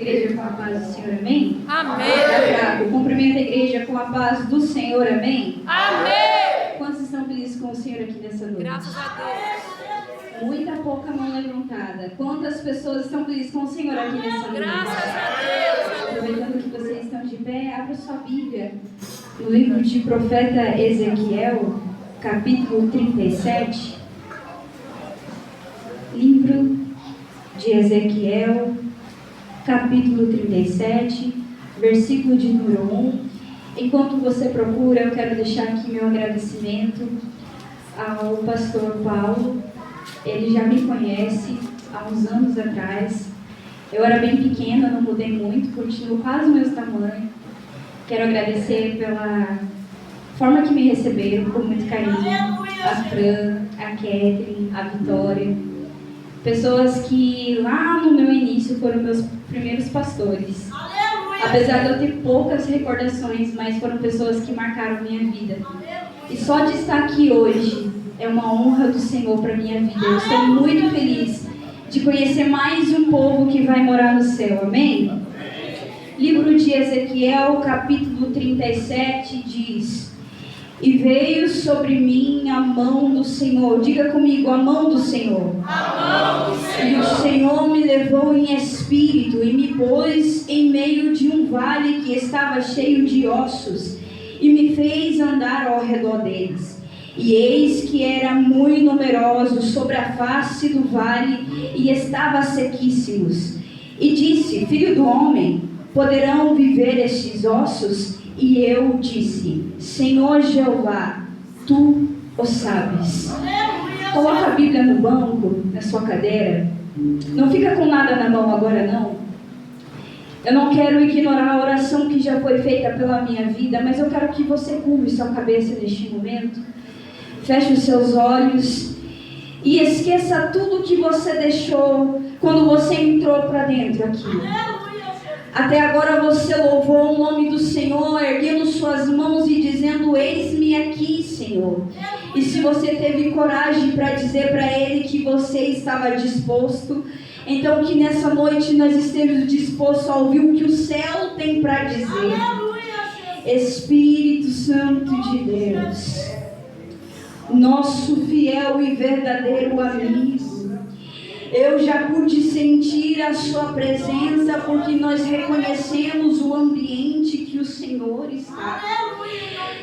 igreja com a paz do Senhor, amém? Amém. Cumprimento a igreja com a paz do Senhor, amém? Amém. Quantos estão felizes com o Senhor aqui nessa noite? Graças a Deus. Muita pouca mão levantada. Quantas pessoas estão felizes com o Senhor aqui nessa noite? Graças a Deus. Aproveitando que vocês estão de pé, abra sua Bíblia no livro de profeta Ezequiel, capítulo 37. Livro de Ezequiel, capítulo 37, versículo de número 1. Enquanto você procura, eu quero deixar aqui meu agradecimento ao pastor Paulo. Ele já me conhece há uns anos atrás. Eu era bem pequena, não mudei muito, continuo quase o mesmo tamanho. Quero agradecer pela forma que me receberam, com muito carinho. A Fran, a Catherine, a Vitória. Pessoas que lá no meu início foram meus primeiros pastores. Apesar de eu ter poucas recordações, mas foram pessoas que marcaram minha vida. E só de estar aqui hoje é uma honra do Senhor para minha vida. Eu estou muito feliz de conhecer mais um povo que vai morar no céu. Amém? Livro de Ezequiel, capítulo 37, diz: E veio sobre mim a mão do Senhor. Diga comigo, a mão do Senhor. A mão do Senhor. E o Senhor me levou em espírito e me pôs em meio de um vale que estava cheio de ossos e me fez andar ao redor deles. E eis que era muito numeroso sobre a face do vale e estava sequíssimos. E disse: Filho do homem, poderão viver estes ossos? E eu disse: Senhor Jeová, tu o sabes. Coloca a Bíblia no banco, na sua cadeira. Não fica com nada na mão agora, não. Eu não quero ignorar a oração que já foi feita pela minha vida, mas eu quero que você curve sua cabeça neste momento. Feche os seus olhos e esqueça tudo que você deixou quando você entrou para dentro aqui. Até agora você louvou o nome do Senhor, erguendo suas mãos e dizendo: Eis-me aqui, Senhor. E se você teve coragem para dizer para Ele que você estava disposto, então que nessa noite nós estejamos dispostos a ouvir o que o céu tem para dizer. Espírito Santo de Deus, nosso fiel e verdadeiro amigo, eu já pude sentir a sua presença, porque nós reconhecemos o ambiente que o Senhor está.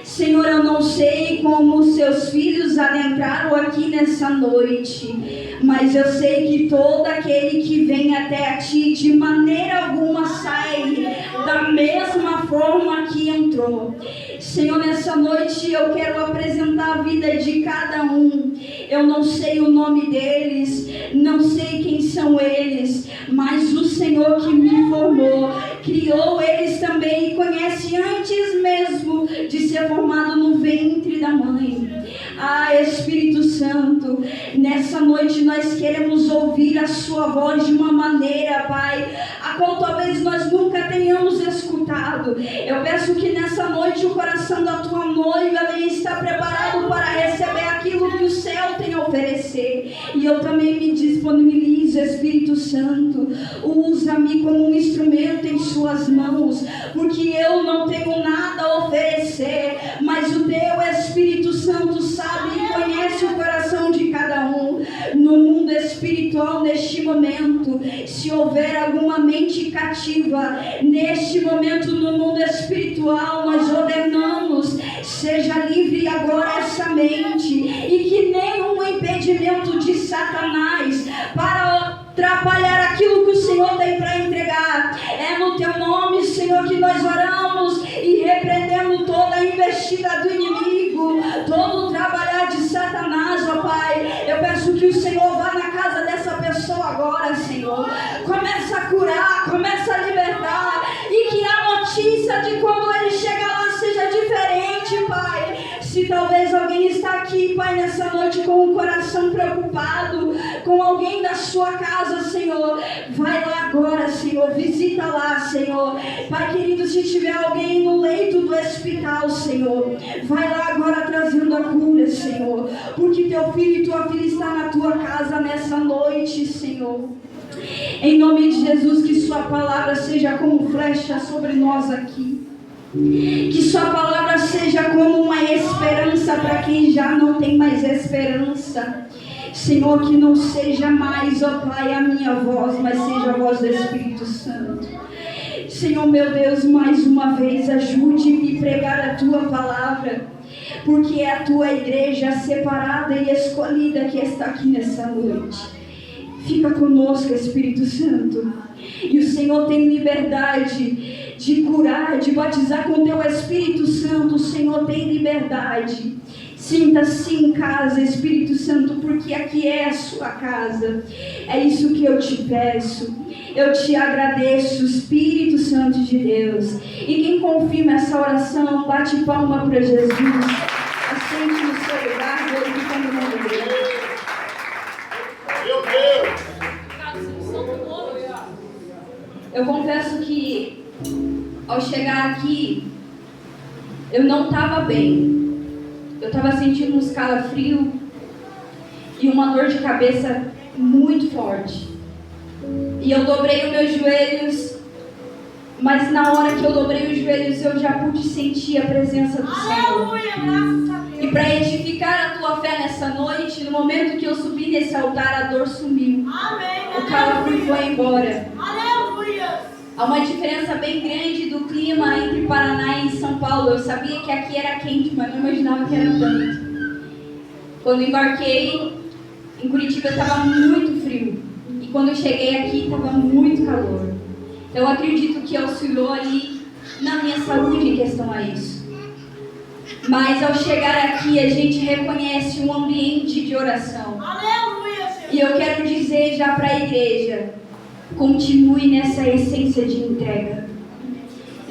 Senhor, eu não sei como seus filhos adentraram aqui nessa noite, mas eu sei que todo aquele que vem até a Ti, de maneira alguma sai da mesma forma que entrou. Senhor, nessa noite eu quero apresentar a vida de cada um. Eu não sei o nome deles, não sei quem são eles, mas o Senhor que me formou, criou eles também e conhece antes mesmo de ser formado no ventre da mãe. Ah, Espírito Santo, nessa noite nós queremos ouvir a sua voz de uma maneira, Pai, a qual talvez nós nunca tenhamos escutado. Eu peço que nessa noite o coração da tua noiva está preparado para receber aquilo que o céu tem a oferecer. E eu também me disponibilizo, Espírito Santo, usa-me como um instrumento em suas mãos, porque eu não tenho nada a oferecer, mas o teu Espírito Santo sabe e conhece o coração de cada um. No mundo espiritual, neste momento, se houver alguma mente cativa, neste momento no mundo espiritual, nós ordenamos: seja livre agora essa mente, e que nenhum impedimento de Satanás para atrapalhar aquilo que o Senhor tem para entregar. É no teu nome, Senhor, que nós oramos e repreendemos toda a investida do inimigo, todo o trabalhar de Satanás, ó Pai. Eu peço que o Senhor vá na casa dessa pessoa agora, Senhor. Começa a curar, começa a libertar, e que a notícia de quando ele chegar lá seja diferente, Pai. Se talvez alguém está aqui, Pai, nessa noite com o coração preocupado com alguém da sua casa, Senhor, vai lá agora, Senhor, visita lá, Senhor. Pai querido, se tiver alguém no leito do hospital, Senhor, vai lá agora trazendo a cura, Senhor, porque teu filho e tua filha estão na tua casa nessa noite, Senhor. Em nome de Jesus, que sua palavra seja como flecha sobre nós aqui. Que sua palavra seja como uma esperança para quem já não tem mais esperança. Senhor, que não seja mais, ó Pai, a minha voz, mas seja a voz do Espírito Santo. Senhor, meu Deus, mais uma vez, ajude-me a pregar a Tua palavra, porque é a Tua igreja separada e escolhida que está aqui nessa noite. Fica conosco, Espírito Santo. E o Senhor tem liberdade de curar, de batizar com Teu Espírito Santo. O Senhor tem liberdade. Sinta-se em casa, Espírito Santo, porque aqui é a sua casa. É isso que eu te peço. Eu te agradeço, Espírito Santo de Deus. E quem confirma essa oração, bate palma para Jesus. Assente no seu lugar, glorificando o nome de Deus. Meu Deus! Eu confesso que ao chegar aqui, eu não estava bem. Eu estava sentindo uns calafrios e uma dor de cabeça muito forte. E eu dobrei os meus joelhos, mas na hora que eu dobrei os joelhos, eu já pude sentir a presença do Senhor. E para edificar a tua fé nessa noite, no momento que eu subi nesse altar, a dor sumiu. O calafrio foi embora. Há uma diferença bem grande do clima entre Paraná e São Paulo. Eu sabia que aqui era quente, mas não imaginava que era tanto. Quando embarquei em Curitiba, estava muito frio. E quando eu cheguei aqui, estava muito calor. Eu acredito que auxiliou ali na minha saúde em questão a isso. Mas ao chegar aqui, a gente reconhece um ambiente de oração. E eu quero dizer já para a igreja: continue nessa essência de entrega.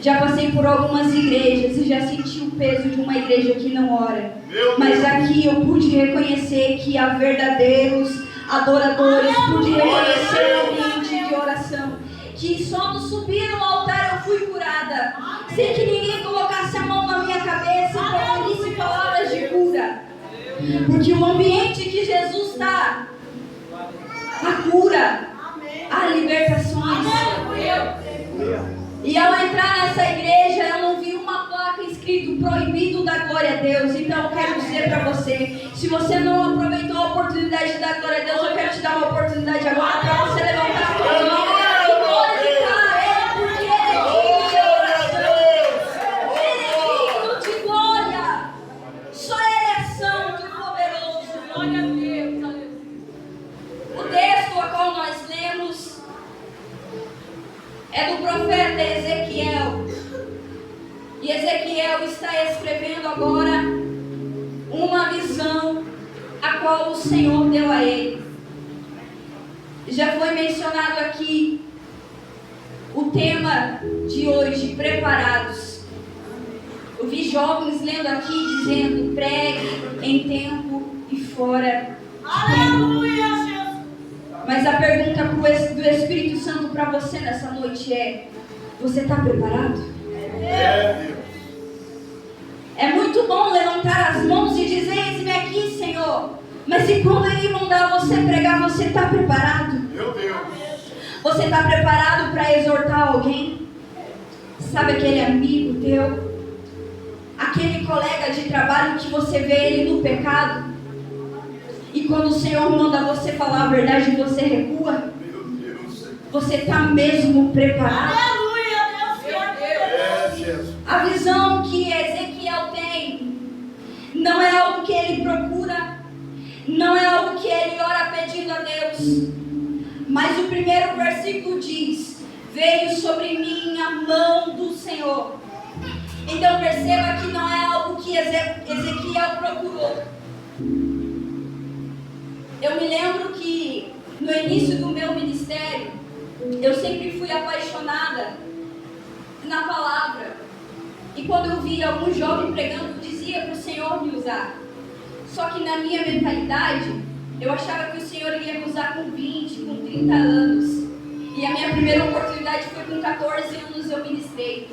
Já passei por algumas igrejas e já senti o peso de uma igreja que não ora. Mas aqui eu pude reconhecer que há verdadeiros adoradores, pude reconhecer o ambiente de oração. Que só no subir no altar eu fui curada, sem que ninguém colocasse a mão na minha cabeça e proferisse palavras de cura. Porque o ambiente que Jesus está, a cura, há libertações. E ao entrar nessa igreja, eu não vi uma placa escrito proibido da glória a Deus. Então eu quero dizer para você, se você não aproveitou a oportunidade de dar glória a Deus, eu quero te dar uma oportunidade agora para você levantar a sua mão e glorificar Ele, porque Ele é digno de oração. Ele é digno de glória. Só Ele é santo e poderoso. Glória a Deus. O texto a qual nós lemos é do profeta Ezequiel. E Ezequiel está escrevendo agora uma visão a qual o Senhor deu a ele. Já foi mencionado aqui o tema de hoje, preparados. Eu vi jovens lendo aqui dizendo: pregue em tempo e fora de tempo. Mas a pergunta do Espírito Santo para você nessa noite é: você está preparado? É muito bom levantar as mãos e dizer: eis-me aqui, Senhor. Mas e quando Ele mandar você pregar, você está preparado? Meu Deus! Você está preparado para exortar alguém? Sabe aquele amigo teu? Aquele colega de trabalho que você vê ele no pecado? E quando o Senhor manda você falar a verdade, você recua? Meu Deus! Você está mesmo preparado? A visão que Ezequiel tem não é algo que ele procura, não é algo que ele ora pedindo a Deus. Mas o primeiro versículo diz: veio sobre mim a mão do Senhor. Então perceba que não é algo que Ezequiel procurou. Eu me lembro que no início do meu ministério, eu sempre fui apaixonada na palavra. E quando eu via algum jovem pregando, eu dizia para o Senhor me usar. Só que na minha mentalidade, eu achava que o Senhor ia me usar com 20, com 30 anos. E a minha primeira oportunidade foi com 14 anos eu ministrei.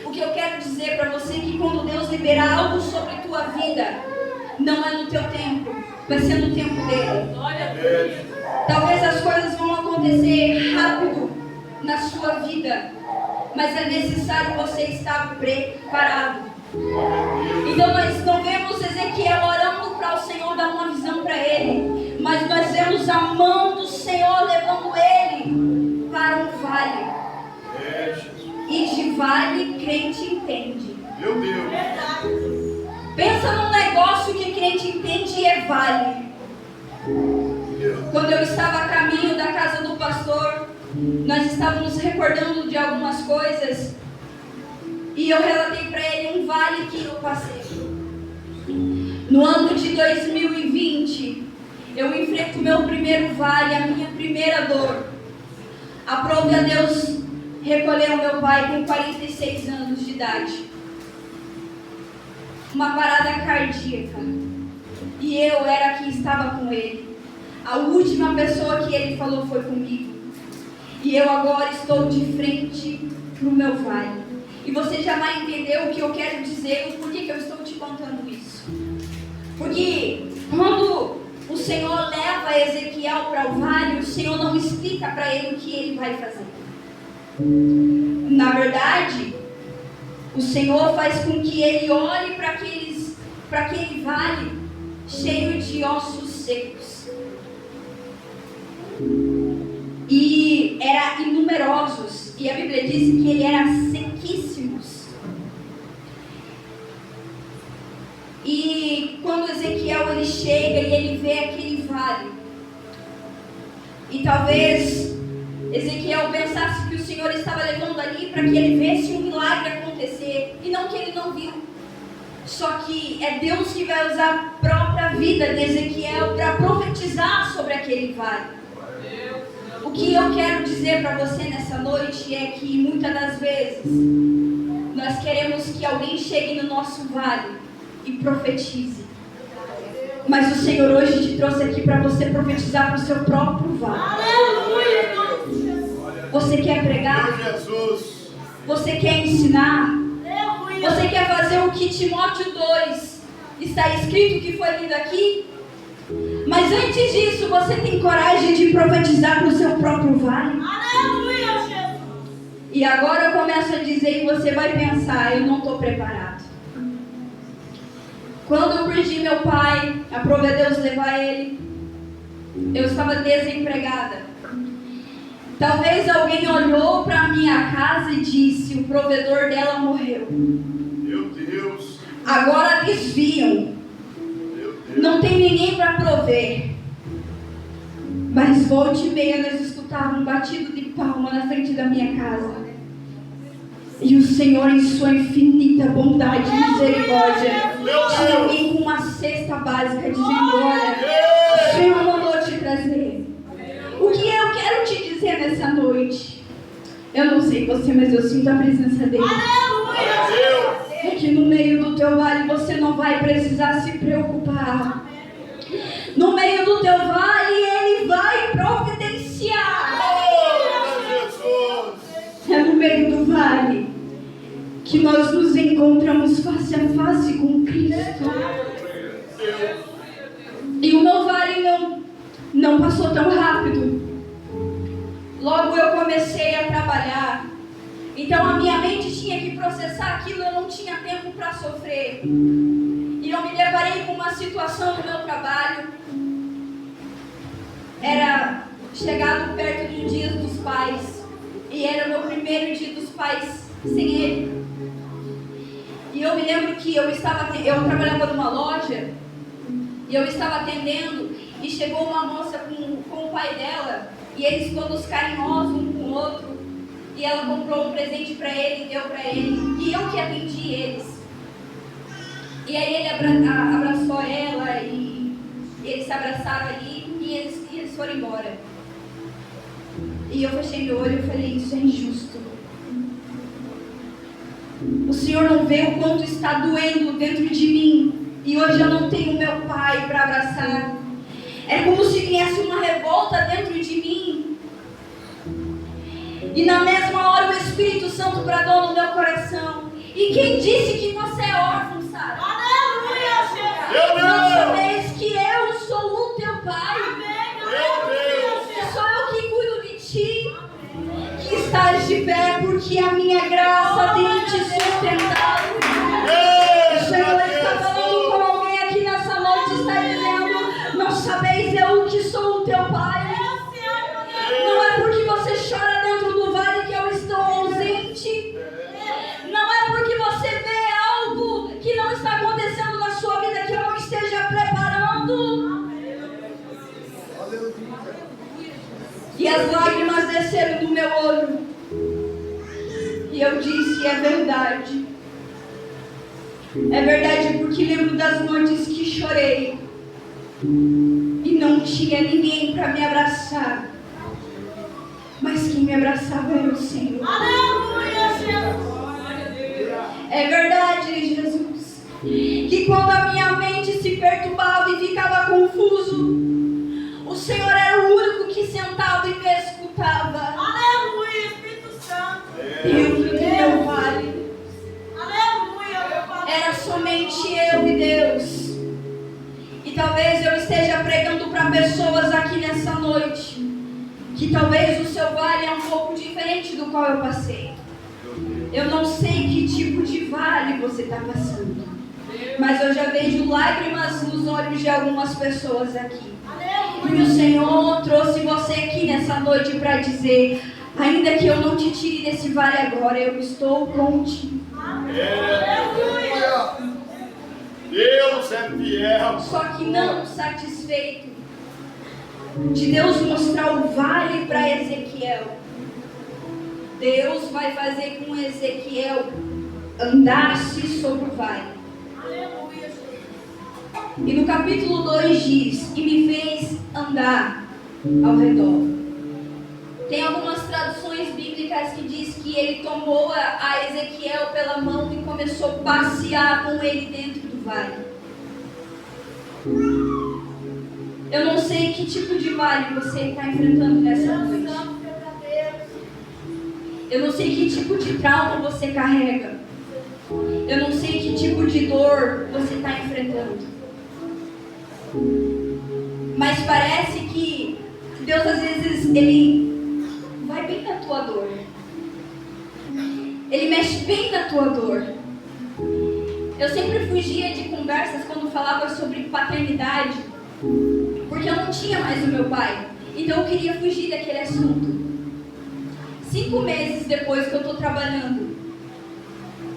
O que eu quero dizer para você é que quando Deus liberar algo sobre a tua vida, não é no teu tempo, vai ser no tempo dele. Glória a Deus! Talvez as coisas vão acontecer rápido na sua vida, mas é necessário você estar preparado. Então nós não vemos Ezequiel orando para o Senhor dar uma visão para ele, mas nós vemos a mão do Senhor levando ele para um vale. E de vale crente entende. Meu Deus. Pensa num negócio que crente entende e é vale. Quando eu estava a caminho da casa do pastor, nós estávamos recordando de algumas coisas e eu relatei para ele um vale que eu passei. No ano de 2020, eu enfrento o meu primeiro vale, a minha primeira dor. Aprove a Deus recolher o meu pai com 46 anos de idade. Uma parada cardíaca. E eu era quem estava com ele. A última pessoa que ele falou foi comigo. E eu agora estou de frente para o meu vale. E você já vai entender o que eu quero dizer, o porquê que eu estou te contando isso. Porque quando o Senhor leva Ezequiel para o vale, o Senhor não explica para ele o que ele vai fazer. Na verdade, o Senhor faz com que ele olhe para aquele vale cheio de ossos secos. E eram inumerosos. E a Bíblia diz que ele era sequíssimos. E quando Ezequiel ele chega e ele vê aquele vale, e talvez Ezequiel pensasse que o Senhor estava levando ali para que ele visse um milagre acontecer, e não que ele não viu. Só que é Deus que vai usar a própria vida de Ezequiel para profetizar sobre aquele vale. O que eu quero dizer para você nessa noite é que muitas das vezes nós queremos que alguém chegue no nosso vale e profetize. Mas o Senhor hoje te trouxe aqui para você profetizar para o seu próprio vale. Você quer pregar? Você quer ensinar? Você quer fazer o que Timóteo 2 está escrito que foi lido aqui? Mas antes disso, você tem coragem de profetizar para o seu próprio vale? E agora eu começo a dizer e você vai pensar, eu não estou preparado. Quando eu perdi meu pai, aprove a Deus levar ele, eu estava desempregada. Talvez alguém olhou para minha casa e disse, o provedor dela morreu. Meu Deus. Agora desviam. Não tem ninguém para prover. Mas volte e meia nós escutávamos um batido de palma na frente da minha casa. E o Senhor, em sua infinita bondade e misericórdia, tinha alguém com uma cesta básica dizendo, olha, o Senhor mandou te trazer. O que eu quero te dizer nessa noite, eu não sei você, mas eu sinto a presença dele. É que no meio do teu vale você não vai precisar se preocupar. No meio do teu vale ele vai providenciar. É no meio do vale que nós nos encontramos face a face com Cristo. E o meu vale não passou tão rápido. Logo eu comecei a trabalhar. Então a minha mente tinha que processar aquilo, eu não tinha tempo para sofrer. E eu me deparei com uma situação no meu trabalho. Era chegado perto do Dia dos Pais. E era o meu primeiro Dia dos Pais sem ele. E eu me lembro que eu trabalhava numa loja. E eu estava atendendo. E chegou uma moça com o pai dela. E eles todos carinhosos um com o outro. E ela comprou um presente para ele e deu para ele. E eu que atendi eles. E aí ele abraçou ela e eles se abraçaram ali e eles foram embora. E eu fechei meu olho e falei, isso é injusto. O Senhor não vê o quanto está doendo dentro de mim. E hoje eu não tenho meu pai para abraçar. É como se viesse uma revolta dentro de mim. E na mesma hora o Espírito Santo bradou no meu coração. E quem disse que você é órfão, Sara? Aleluia, Jesus! Não sabeis que eu sou o teu pai. Meu Deus! fé, porque a minha graça tem te sustentado. O Senhor está falando com alguém aqui nessa noite, está dizendo: não sabeis eu que sou o teu Pai. Não é porque você chora dentro do vale que eu estou ausente. Não é porque você vê algo que não está acontecendo na sua vida que eu não esteja preparando. E as lágrimas desceram do meu olho. E eu disse: é verdade. É verdade, porque lembro das noites que chorei e não tinha ninguém para me abraçar. Mas quem me abraçava era o Senhor. Aleluia, Jesus. É verdade, Jesus, que quando a minha mente se perturbava e ficava confuso, o Senhor era o único que sentava e me escutava. Aleluia, Espírito Santo. Dentro do meu vale Aleluia, meu Pai. era somente eu e Deus. E talvez eu esteja pregando para pessoas aqui nessa noite que talvez o seu vale é um pouco diferente do qual eu passei. Eu não sei que tipo de vale você está passando, mas eu já vejo lágrimas nos olhos de algumas pessoas aqui. E o Senhor trouxe você aqui nessa noite para dizer: ainda que eu não te tire desse vale agora, eu estou contigo. Deus é fiel. Só que não satisfeito de Deus mostrar o vale para Ezequiel, Deus vai fazer com Ezequiel andar-se sobre o vale. Aleluia, Jesus. E no capítulo 2 diz: e me fez andar ao redor. Tem algumas traduções bíblicas que diz que ele tomou a Ezequiel pela mão e começou a passear com ele dentro do vale. Eu não sei que tipo de vale você está enfrentando nessa noite. Eu não sei que tipo de trauma você carrega. Eu não sei que tipo de dor você está enfrentando. Mas parece que Deus às vezes Ele vai bem na tua dor. Ele mexe bem na tua dor. Eu sempre fugia de conversas quando falava sobre paternidade, porque eu não tinha mais o meu pai. Então eu queria fugir daquele assunto. 5 meses depois que eu estou trabalhando,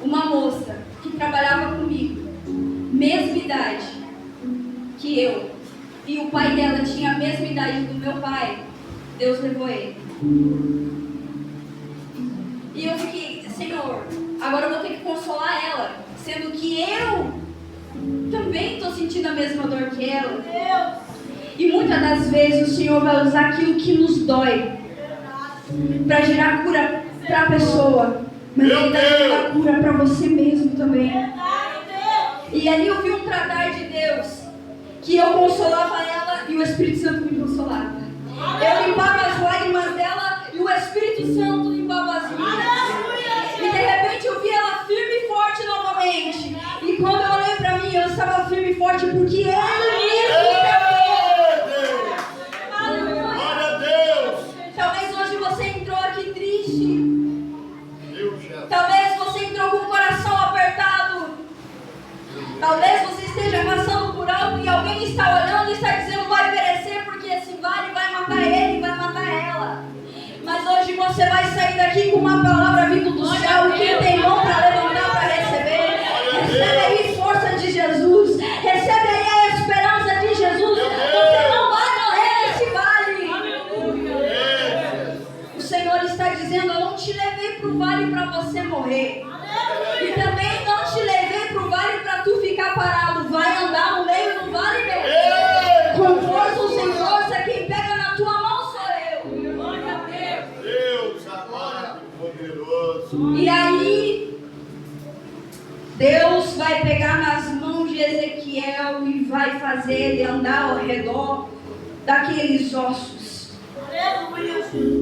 uma moça que trabalhava comigo, mesma idade que eu, e o pai dela tinha a mesma idade do meu pai, Deus levou ele. E eu fiquei: Senhor, agora eu vou ter que consolar ela, sendo que eu também estou sentindo a mesma dor que ela. E muitas das vezes o Senhor vai usar aquilo que nos dói para gerar cura para a pessoa, mas Ele vai gerar cura para você mesmo também. E ali eu vi um tratar de Deus, que eu consolava ela e o Espírito Santo me consolava. Eu limpava as lágrimas dela e o Espírito Santo limpava as minhas. E de repente eu vi ela firme e forte novamente. E quando eu olhei para mim, eu estava firme e forte porque Ele mesmo me Talvez hoje você entrou aqui triste. Talvez você entrou com o coração apertado. Talvez você esteja passando por algo e alguém está olhando e está dizendo: vai perecer porque esse vale vai matar ele, vai matar ela. Mas hoje você vai sair daqui com uma palavra vindo do céu. E quem tem mão para levantar, para receber, recebe aí força de Jesus. Recebe aí a esperança de Jesus. Você não vai morrer nesse vale. O Senhor está dizendo: eu não te levei para o vale para você morrer. E também não te levei para o vale para tu ficar parado. Vai andar no meio do vale mesmo. Com força ou sem força, quem pega na tua mão sou eu. Glória a Deus. Deus amado e poderoso. E aí, Deus vai pegar nas mãos de Ezequiel e vai fazer ele andar ao redor daqueles ossos.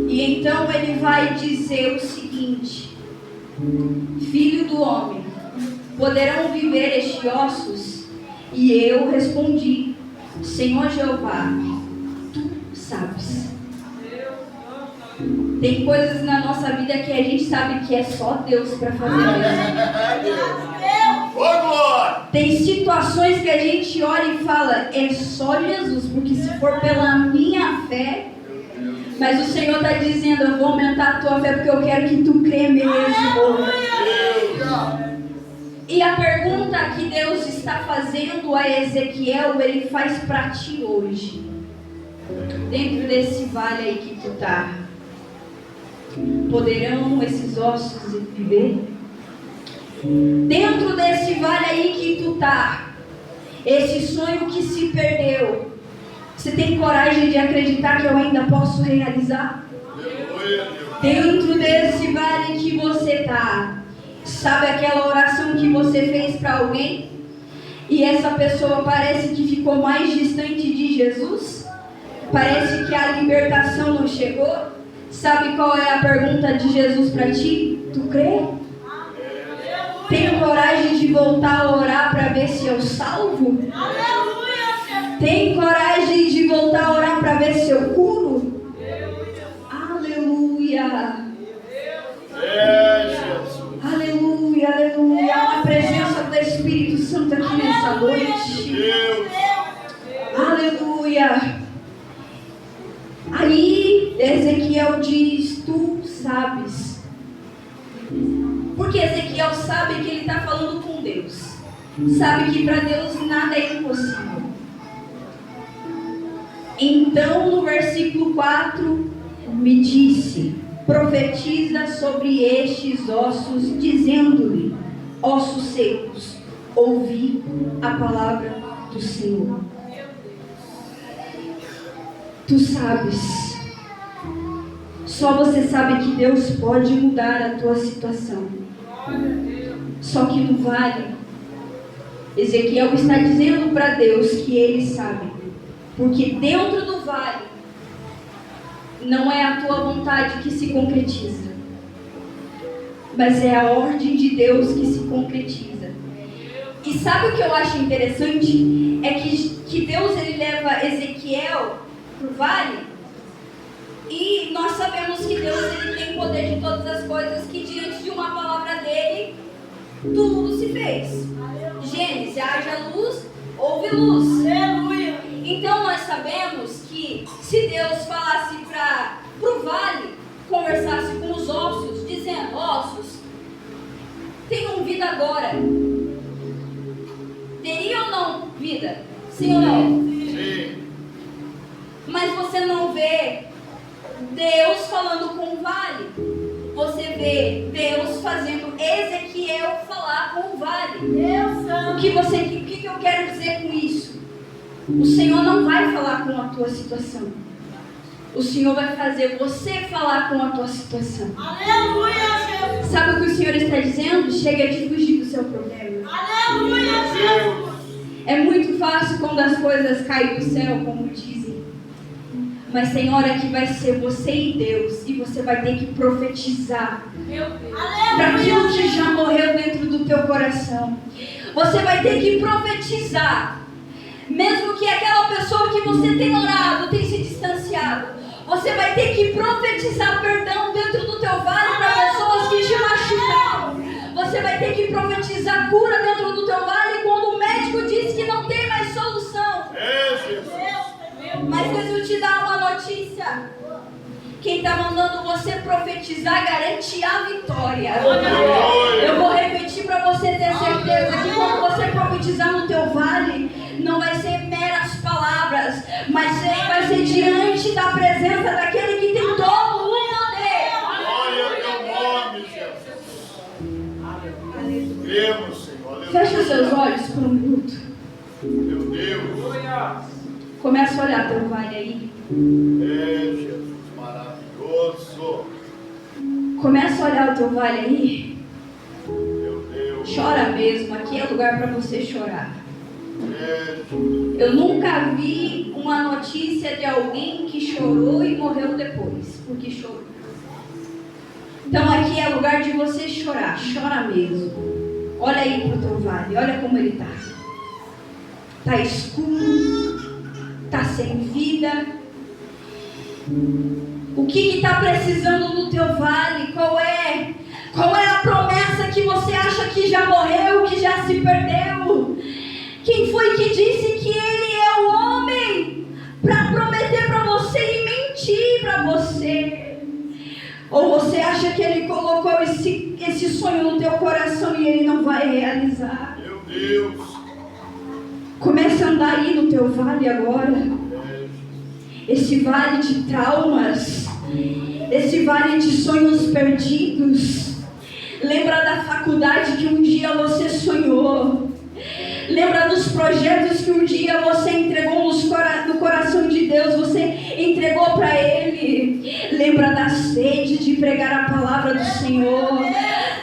E então ele vai dizer o seguinte: Filho do homem, poderão viver estes ossos? E eu respondi: Senhor Jeová, tu sabes. Tem coisas na nossa vida que a gente sabe que é só Deus para fazer mesmo. Ô, glória! Tem situações que a gente olha e fala, é só Jesus, porque se for pela minha fé, mas o Senhor está dizendo, eu vou aumentar a tua fé porque eu quero que tu crê mesmo. E a pergunta que Deus está fazendo a Ezequiel, Ele faz para ti hoje. Dentro desse vale aí que tu tá, poderão esses ossos viver? Dentro desse vale aí que tu tá, esse sonho que se perdeu, você tem coragem de acreditar que eu ainda posso realizar? Dentro desse vale que você tá, sabe aquela oração que você fez para alguém? E essa pessoa parece que ficou mais distante de Jesus? Parece que a libertação não chegou? Sabe qual é a pergunta de Jesus para ti? Tu crê? Tem coragem de voltar a orar para ver se eu salvo? Tem coragem de voltar a orar para ver se eu curo? Aleluia! Aleluia, aleluia! A presença do Espírito Santo aqui nessa noite. Aleluia! Aí Ezequiel diz, tu sabes. Porque Ezequiel sabe que ele está falando com Deus. Sabe que para Deus nada é impossível. Então no versículo 4 me disse, profetiza sobre estes ossos, dizendo-lhe, ossos secos, ouvi a palavra do Senhor. Tu sabes, só você sabe que Deus pode mudar a tua situação. Só que no vale, Ezequiel está dizendo para Deus que ele sabe, porque dentro do vale não é a tua vontade que se concretiza, mas é a ordem de Deus que se concretiza. E sabe o que eu acho interessante? É que Deus ele leva Ezequiel para o vale, e nós sabemos que Deus ele tem poder de todas as coisas, que diante de uma palavra dele tudo se fez. Gênesis, haja luz, houve luz. Aleluia. Então nós sabemos que se Deus falasse para o vale, conversasse com os ossos, dizendo, ossos, tenham vida agora, teria ou não vida? Sim ou não? Sim. Mas você não vê Deus falando com o vale. Você vê Deus fazendo Ezequiel falar com o vale. O que eu quero dizer com isso? O Senhor não vai falar com a tua situação. O Senhor vai fazer você falar com a tua situação. Aleluia, Jesus. Sabe o que o Senhor está dizendo? Chega de fugir do seu problema. Aleluia, Jesus. É muito fácil quando as coisas caem do céu, como dizem. Mas tem hora que vai ser você e Deus, e você vai ter que profetizar para aquilo que já morreu dentro do teu coração. Você vai ter que profetizar, mesmo que aquela pessoa que você tem orado, tem se distanciado. Você vai ter que profetizar perdão dentro do teu vale para pessoas que te machucaram. Você vai ter que profetizar cura dentro do teu vale quando o médico diz que não tem mais solução. Mas deixa eu te dar uma notícia. Quem está mandando você profetizar garante a vitória. Eu vou repetir para você ter certeza que quando você profetizar no teu vale, não vai ser meras palavras, mas vai ser diante da presença daquele que tem todo o poder. Glória ao teu nome, Jesus. Cremos, Senhor. Fecha os seus olhos por um minuto. Meu Deus. Começa a olhar teu vale aí. Jesus, maravilhoso. Começa a olhar o teu vale aí. Meu Deus. Chora mesmo, aqui é lugar para você chorar. Jesus. Eu nunca vi uma notícia de alguém que chorou e morreu depois, porque chorou. Então aqui é lugar de você chorar, chora mesmo. Olha aí pro teu vale, olha como ele tá. Tá escuro, tá sem vida. O que está precisando no teu vale? Qual é a promessa que você acha que já morreu, que já se perdeu? Quem foi que disse que ele é o homem para prometer para você e mentir para você? Ou você acha que ele colocou esse sonho no teu coração e ele não vai realizar? Meu Deus. Comece a andar aí no teu vale agora. Esse vale de traumas, esse vale de sonhos perdidos. Lembra da faculdade que um dia você sonhou. Lembra dos projetos que um dia você entregou no coração de Deus, você entregou para Ele. Lembra da sede de pregar a palavra do Senhor.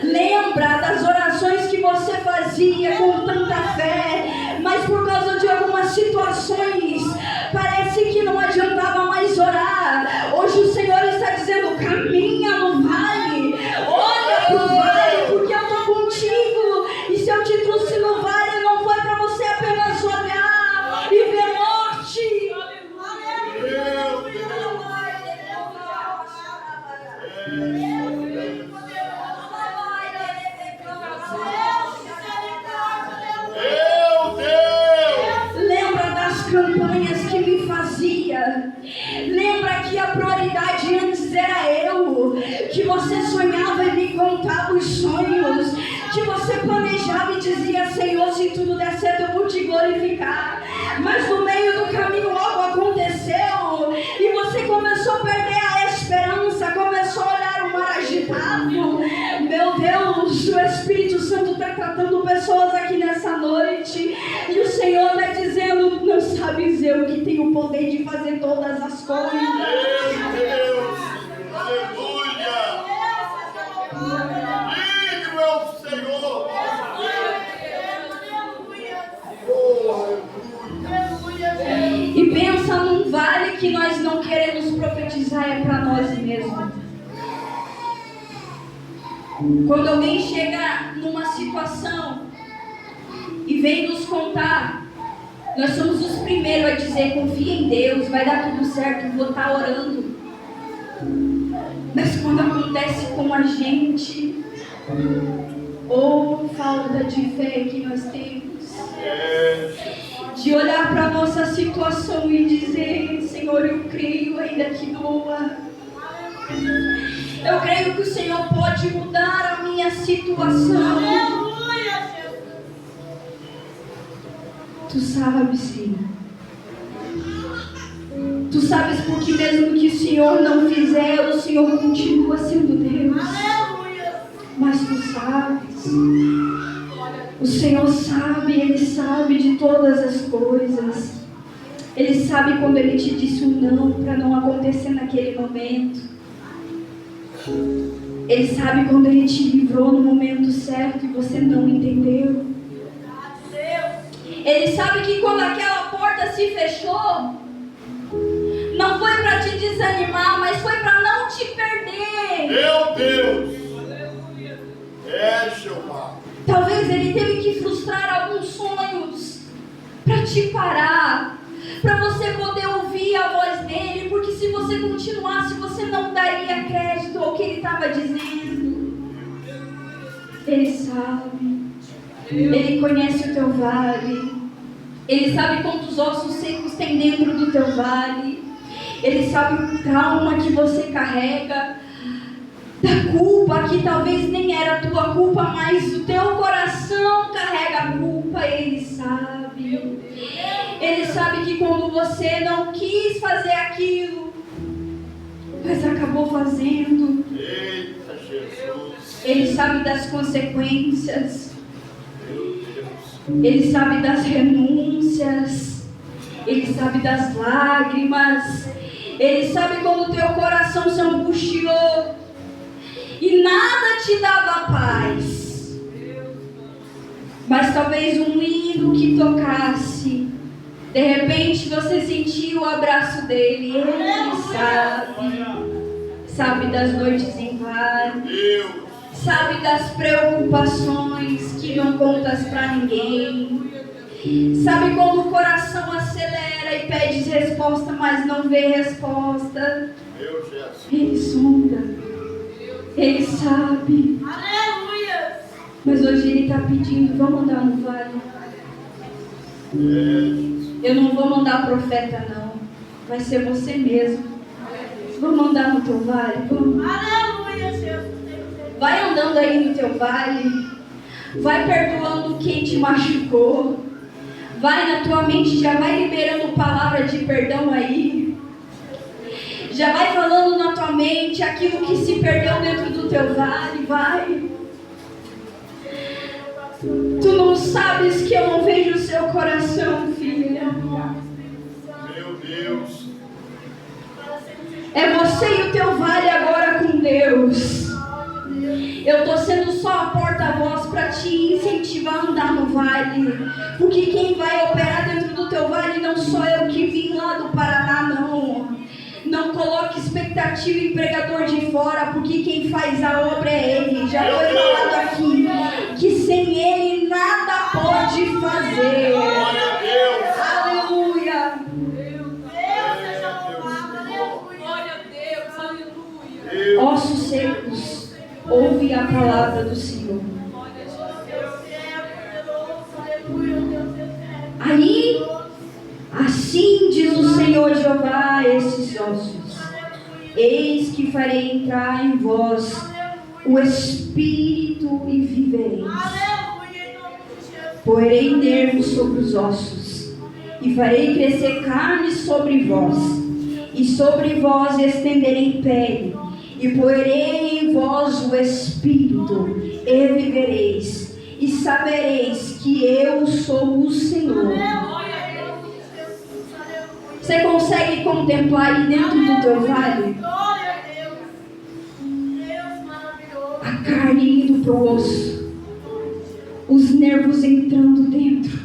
Lembra das orações que você fazia com tanta fé, mas por causa de algumas situações, parece que não adiantava mais orar. Hoje o Senhor está dizendo: caminha no vale, olha para o vale, porque eu estou contigo. E se eu te trouxe no vale, não foi para você apenas olhar e ver morte. Lembra das campanhas que me fazia? Lembra que a prioridade antes era eu? Que você sonhava e me contava os sonhos? Que você planejava e dizia: Senhor, se tudo der certo eu vou te glorificar. Mas no meio do caminho algo aconteceu e você começou a perder a esperança, começou a olhar o mar agitado. Meu Deus, o Espírito Santo está tratando pessoas aqui nessa noite e o Senhor está dizendo: não sabes eu que tenho o poder de fazer todas as coisas. Meu Deus. Aleluia. Digno é o Senhor. E pensa num vale que nós não queremos profetizar, é para nós mesmos. Quando alguém chega numa situação e vem nos contar, nós somos os primeiros a dizer: confia em Deus, vai dar tudo certo, vou estar orando. Mas quando acontece com a gente, falta de fé que nós temos, de olhar para a nossa situação e dizer: Senhor, eu creio ainda que doa. Eu creio que o Senhor pode mudar a minha situação. Tu sabes, Senhor. Tu sabes porque mesmo que o Senhor não fizer, o Senhor continua sendo Deus. Mas tu sabes. O Senhor sabe, Ele sabe de todas as coisas. Ele sabe quando Ele te disse um não para não acontecer naquele momento. Ele sabe quando Ele te livrou no momento certo e você não entendeu. Ele sabe que quando aquela porta se fechou, não foi para te desanimar, mas foi para não te perder. Meu Deus. Jeová. Talvez Ele teve que frustrar alguns sonhos para te parar, para você poder ouvir a voz dEle, porque se você continuasse, você não daria crédito ao que Ele estava dizendo. Ele sabe, Ele conhece o teu vale, Ele sabe quantos ossos secos tem dentro do teu vale, Ele sabe o trauma que você carrega, da culpa que talvez nem era tua culpa, mas o teu coração carrega a culpa. Ele sabe. Ele sabe que quando você não quis fazer aquilo, mas acabou fazendo. Eita, Jesus. Ele sabe das consequências. Ele sabe das renúncias. Ele sabe das lágrimas. Ele sabe como o teu coração se angustiou e nada te dava paz. Mas talvez um hino que tocasse, de repente você sentiu o abraço dele. Ele sabe das noites em vale, sabe das preocupações que não contas pra ninguém, sabe quando o coração acelera e pede resposta, mas não vê resposta. Meu Jesus. Ele sonda. Ele sabe. Aleluia. Mas hoje Ele está pedindo, vamos andar no vale. Eu não vou mandar profeta não. Vai ser você mesmo. Vamos andar no teu vale? Vamos. Aleluia, Jesus. Vai andando aí no teu vale. Vai perdoando quem te machucou. Vai na tua mente, já vai liberando palavra de perdão aí. Já vai falando na tua mente aquilo que se perdeu dentro do teu vale. Vai. Tu não sabes que eu não vejo o seu coração, filha. Meu Deus. É você e o teu vale agora com Deus. Eu estou sendo só a porta-voz para te incentivar a andar no vale. Porque quem vai operar dentro do teu vale não sou eu que vim lá do Paraná, não. Não coloque expectativa em pregador de fora, porque quem faz a obra é Ele. Já foi falado aqui que sem Ele nada pode fazer. Glória a Deus. Aleluia. Glória a Deus, aleluia. Deus. Ossos secos, ouve a palavra do Senhor. Aí, assim diz o Senhor Jeová a esses ossos: eis que farei entrar em vós o Espírito e vivereis. Porei nervos sobre os ossos, e farei crescer carne sobre vós, e sobre vós estenderei pele, e porei em vós o Espírito, e vivereis, e sabereis que eu sou o Senhor. Você consegue contemplar aí dentro do teu vale a carne indo para o osso, os nervos entrando dentro?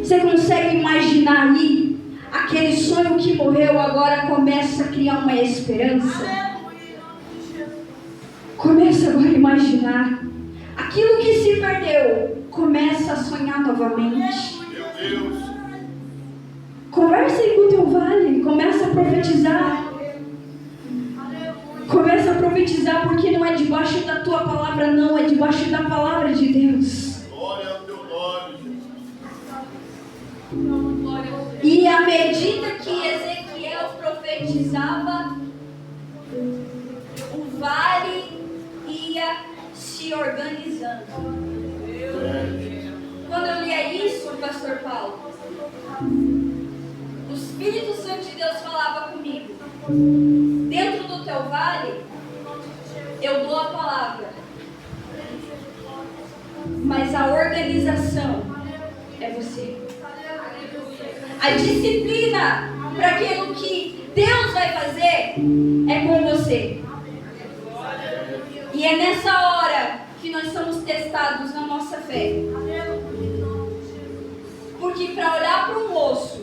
Você consegue imaginar ali aquele sonho que morreu agora começa a criar uma esperança? Começa agora a imaginar aquilo que se perdeu, começa a sonhar novamente. Meu Deus. Conversa aí com o teu vale, começa a profetizar. Começa a profetizar, porque não é debaixo da tua palavra, não, é debaixo da palavra de Deus. Glória ao teu nome, Jesus. E à medida que Ezequiel profetizava, o vale ia se organizando. Quando eu lia isso, pastor Paulo, o Espírito Santo de Deus falava comigo: dentro do teu vale, eu dou a palavra, mas a organização é você. A disciplina para aquilo que Deus vai fazer é com você. E é nessa hora que nós somos testados na nossa fé. Porque para olhar para um osso,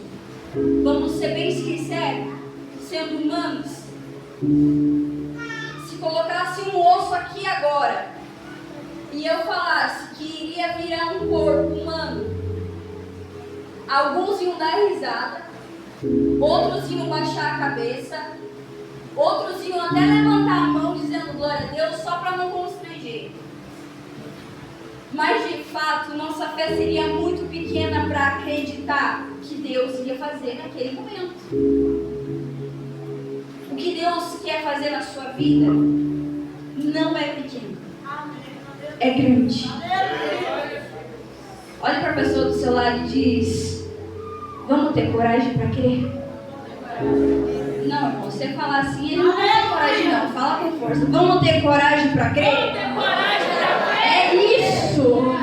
vamos ser bem sinceros, sendo humanos, se colocasse um osso aqui agora e eu falasse que iria virar um corpo humano, alguns iam dar risada, outros iam baixar a cabeça, outros iam até levantar a mão dizendo glória a Deus só para não constranger. Mas de fato nossa fé seria muito pequena para acreditar que Deus ia fazer naquele momento. O que Deus quer fazer na sua vida não é pequeno, é grande. Olha para a pessoa do seu lado e diz: vamos ter coragem para crer? Não, você falar assim, ele não vai ter coragem não, fala com força. Vamos ter coragem para crer? É isso,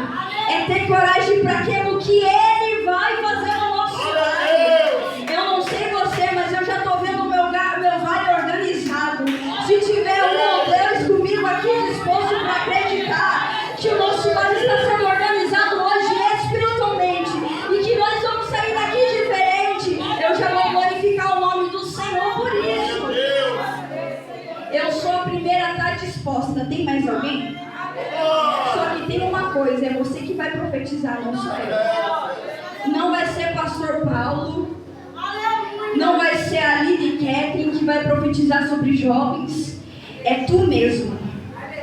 é ter coragem para aquilo que Ele vai fazer no nosso vale. Eu não sei você, mas eu já estou vendo o meu vale organizado. Se tiver um ou dois comigo aqui disposto para acreditar que o nosso vale está sendo organizado hoje espiritualmente e que nós vamos sair daqui diferente, eu já vou glorificar o nome do Senhor por isso. Eu sou a primeira a estar disposta. Tem mais alguém? Só que tem uma coisa, é você que vai profetizar, não sou eu. Não vai ser pastor Paulo, não vai ser a Lili Catherine que vai profetizar sobre jovens é tu mesmo.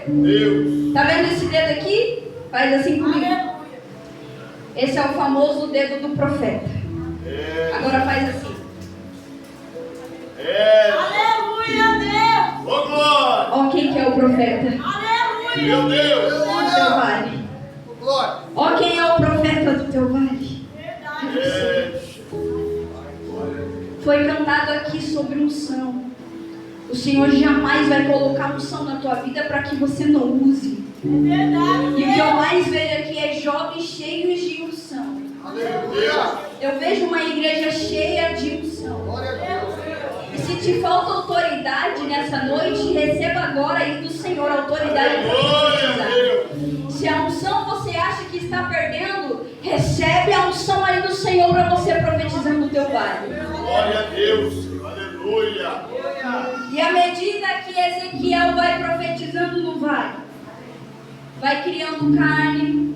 Deus. Tá vendo esse dedo aqui? Faz assim comigo. Aleluia. Esse é o famoso dedo do profeta. Agora faz assim. Aleluia, Deus. Ô glória. Ó quem que é o profeta. Aleluia. Meu Deus. Do teu vale. Glória. Ó quem é o profeta do teu vale. Verdade. Foi cantado aqui sobre unção. O Senhor jamais vai colocar unção na tua vida para que você não use. Verdade. E o que eu mais vejo aqui é jovens cheios de unção. Aleluia. Eu vejo uma igreja cheia de unção. Glória a Deus. E se te falta autoridade nessa noite, receba agora aí do Senhor a autoridade para Glória a profetizar. Deus. Se a unção você acha que está perdendo, recebe a unção aí do Senhor para você profetizar no teu vale. Glória a Deus. Aleluia. E à medida que Ezequiel vai profetizando no vale, vai criando carne,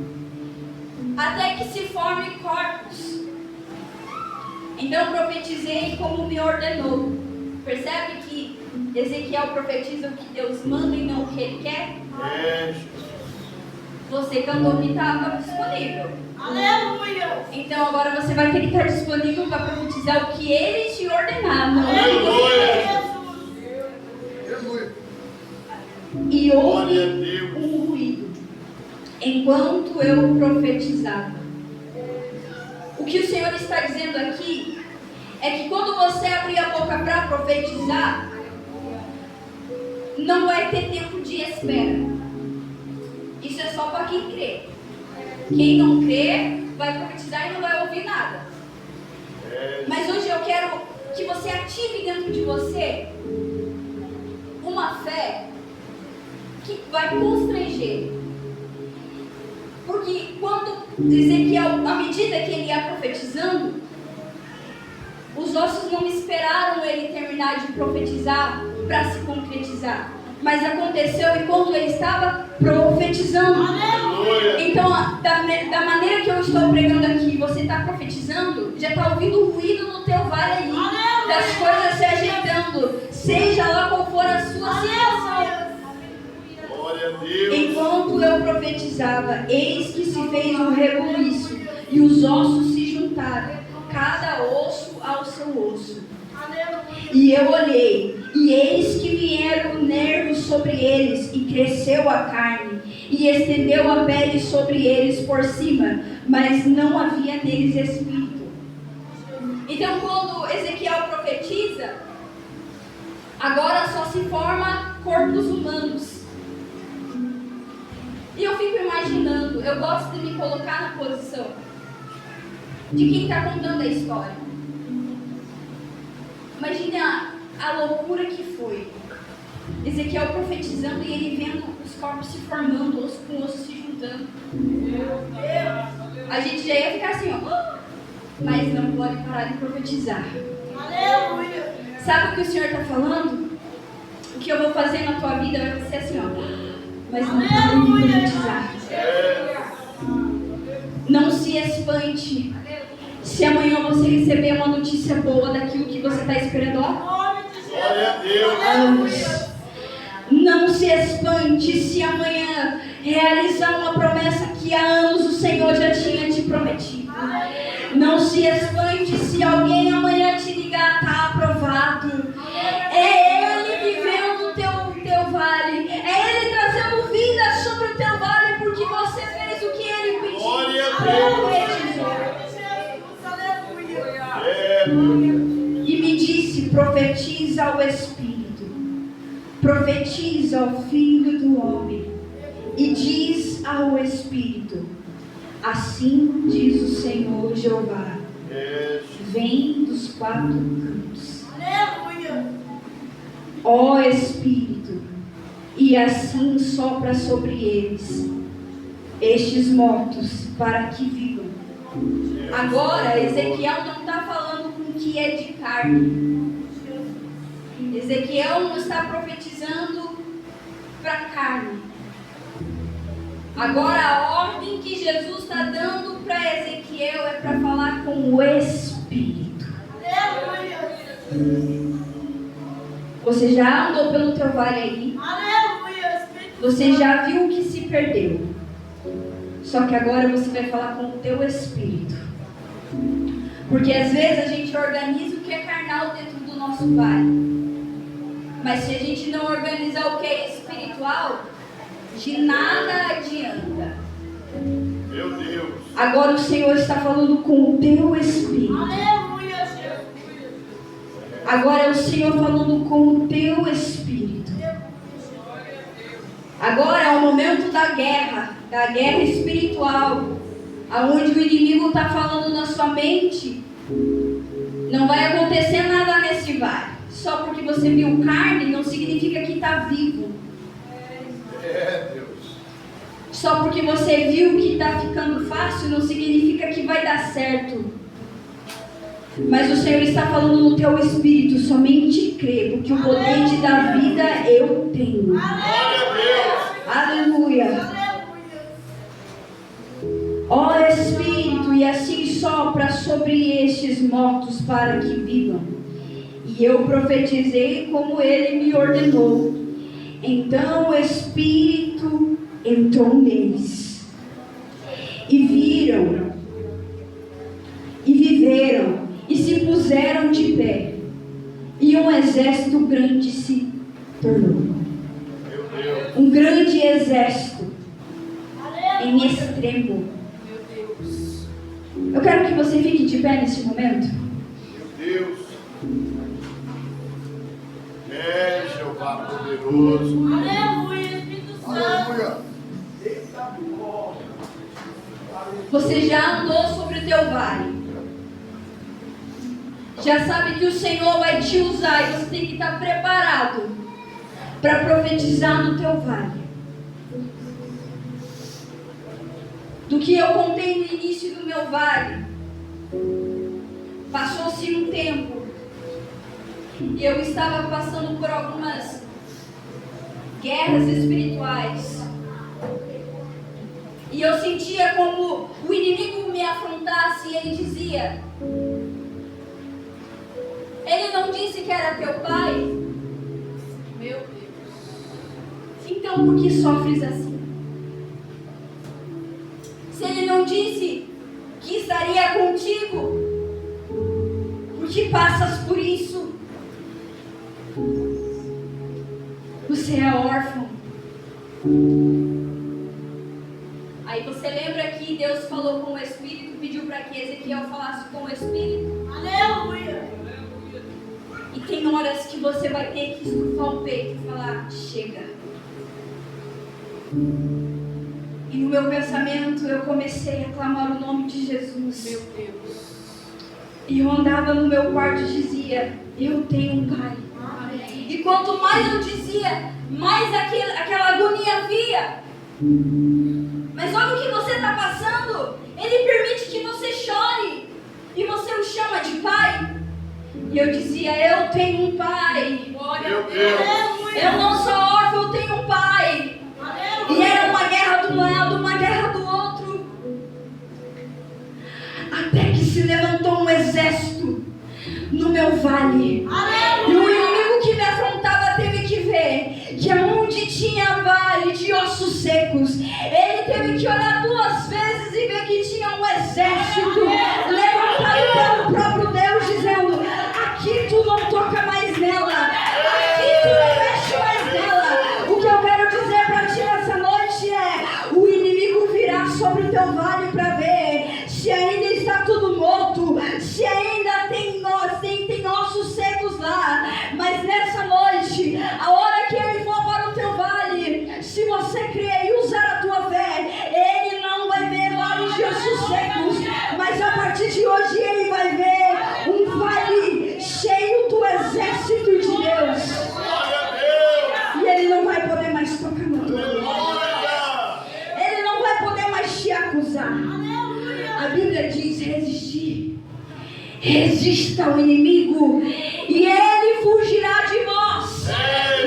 até que se formem corpos. Então profetizei como me ordenou. Percebe que Ezequiel profetiza o que Deus manda e não o que ele quer? Você cantou que estava disponível. Aleluia. Então agora você vai ter que estar disponível para profetizar o que ele te ordenar, não é o que você Aleluia. quer. Jesus. E Glória a houve Deus. um ruído enquanto eu profetizava. O que o Senhor está dizendo aqui é que quando você abrir a boca para profetizar, não vai ter tempo de espera. Isso é só para quem crê. Quem não crê vai profetizar e não vai ouvir nada. Mas hoje eu quero que você ative dentro de você uma fé que vai constranger. Porque quando Ezequiel, à medida que ele ia profetizando, os ossos não esperaram ele terminar de profetizar para se concretizar. Mas aconteceu enquanto ele estava profetizando. Aleluia. Então, da maneira que eu estou pregando aqui, você está profetizando, já está ouvindo o ruído no teu vale aí, das coisas se ajeitando, seja lá qual for a sua situação. Glória a Deus. Enquanto eu profetizava, eis que se fez um rebuliço, e os ossos se juntaram, cada osso ao seu osso. E eu olhei, e eis que vieram nervos sobre eles, e cresceu a carne, e estendeu a pele sobre eles por cima, mas não havia neles espírito. Então, quando Ezequiel profetiza, agora só se forma corpos humanos. E eu fico imaginando, eu gosto de me colocar na posição de quem está contando a história. Imagina a loucura que foi. Ezequiel profetizando e ele vendo os corpos se formando, osso com osso se juntando. A gente já ia ficar assim, ó. Mas não pode parar de profetizar. Aleluia. Sabe o que o Senhor está falando? O que eu vou fazer na tua vida vai ser assim, ó. Mas não pare de profetizar. Não se espante se amanhã você receber uma notícia boa daquilo que você está esperando ó, Glória a Deus. anos. Não se espante se amanhã realizar uma promessa que há anos o Senhor já tinha te prometido. Não se espante se alguém amanhã te ligar, está aprovado. É Ele vivendo o teu vale. É Ele trazendo vida sobre o teu vale, porque você fez o que Ele pediu. Glória a Deus. E me disse, profetiza ao Espírito, profetiza ao Filho do Homem, e diz ao Espírito, assim diz o Senhor Jeová, vem dos quatro cantos, ó Espírito, e assim sopra sobre eles, estes mortos, para que vivam. Agora, Ezequiel não está falando com o que é de carne. Ezequiel não está profetizando para carne. Agora, a ordem que Jesus está dando para Ezequiel é para falar com o Espírito. Você já andou pelo teu vale aí? Aleluia, Espírito Você já viu o que se perdeu? Só que agora você vai falar com o teu espírito. Porque às vezes a gente organiza o que é carnal dentro do nosso vale. Mas se a gente não organizar o que é espiritual, de nada adianta. Meu Deus. Agora o Senhor está falando com o teu espírito. Aleluia, Jesus. Agora é o Senhor falando com o teu espírito. Agora é o momento da guerra espiritual, aonde o inimigo está falando na sua mente. Não vai acontecer nada nesse vale. Só porque você viu carne não significa que está vivo. Deus. Só porque você viu que está ficando fácil não significa que vai dar certo. Mas o Senhor está falando no teu espírito, somente crê, porque o poder de dar vida eu tenho. Glória a Deus. Aleluia. Ó Espírito, e assim sopra sobre estes mortos para que vivam. E eu profetizei como ele me ordenou. Então o Espírito entrou neles. E viram, e viveram, e se puseram de pé. E um exército grande se tornou. Meu Deus. Um grande exército em extremo. Eu quero que você fique de pé nesse momento. Meu Deus. Jeová poderoso. Aleluia, Espírito Santo. Aleluia. Você já andou sobre o teu vale. Já sabe que o Senhor vai te usar e você tem que estar preparado para profetizar no teu vale. Do que eu contei no início do meu vale, passou-se um tempo e eu estava passando por algumas guerras espirituais. E eu sentia como o inimigo me afrontasse e ele dizia: ele não disse que era teu pai? Meu Deus. Então por que sofres assim? Se ele não disse que estaria contigo, por que passas por isso? Você é órfão. Aí você lembra que Deus falou com o Espírito, pediu para que Ezequiel falasse com o Espírito? Aleluia. E tem horas que você vai ter que estufar o peito e falar: chega. E no meu pensamento eu comecei a clamar o nome de Jesus. Meu Deus. E eu andava no meu quarto e dizia: eu tenho um pai. Amém. E quanto mais eu dizia, mais aquela agonia via. Mas olha o que você está passando. Ele permite que você chore. E você o chama de pai. E eu dizia: eu tenho um pai. Glória a Deus. Eu não sou órfão, eu tenho um pai. E era uma guerra de um lado, uma guerra do outro. Até que se levantou um exército no meu vale. E o inimigo que me afrontava teve que ver que onde tinha vale de ossos secos, ele teve que orar 2 vezes e ver que tinha um exército levantado pelo próprio Deus, dizendo: aqui tu não toca mais nela, aqui tu não mexe mais nela. O que eu quero dizer para ti nessa noite é: o inimigo virá sobre o teu vale para ver se ainda está tudo morto, se ainda tem ossos secos lá. Mas nessa noite, a hora que ele for para o teu vale, se você crer e usar a tua fé, ele não vai ver vales de ossos secos, mas a partir de hoje ele vai ver um vale cheio do exército de Deus. E ele não vai poder mais tocar no teu vida. Ele não vai poder mais te acusar. A Bíblia diz: resistir. Resista ao inimigo e ele fugirá de vós.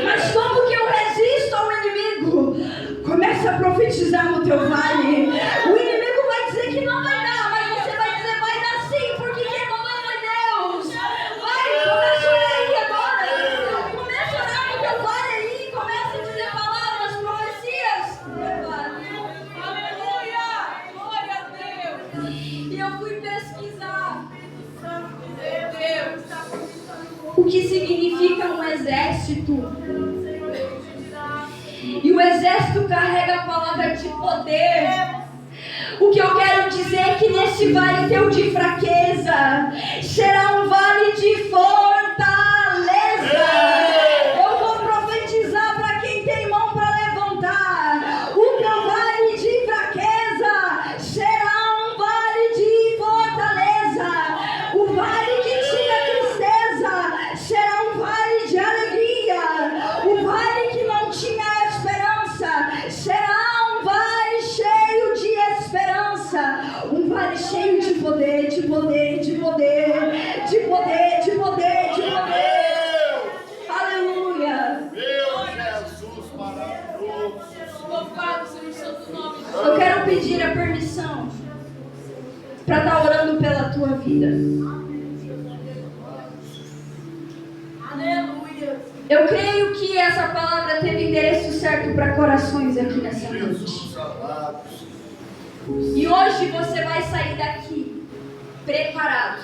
Mas como que eu resisto ao inimigo? Começa a profetizar no teu vale. O inimigo vai dizer que não vai dar, mas você vai dizer: vai dar sim, porque quem mandou foi Deus. Vai, começa a orar aí agora. Começa a o que significa um exército. E o exército carrega a palavra de poder. O que eu quero dizer é que nesse vale teu de fraqueza será um vale de fortaleza. Eu vou profetizar para quem tem mão para levantar. O teu vale de fraqueza será um vale de fortaleza. O vale que tinha tristeza será um vale de alegria. O vale que não tinha esperança será um vale cheio de esperança. Um vale cheio de poder, de poder, de poder, de poder, de poder, de poder. Aleluia. Meu Jesus maravilhoso. Louvado seja o santo nome. Eu quero pedir a permissão para estar orando pela tua vida. Aleluia. Eu creio que essa palavra teve endereço certo para corações aqui nessa noite. Jesus amado. E hoje você vai sair daqui preparado.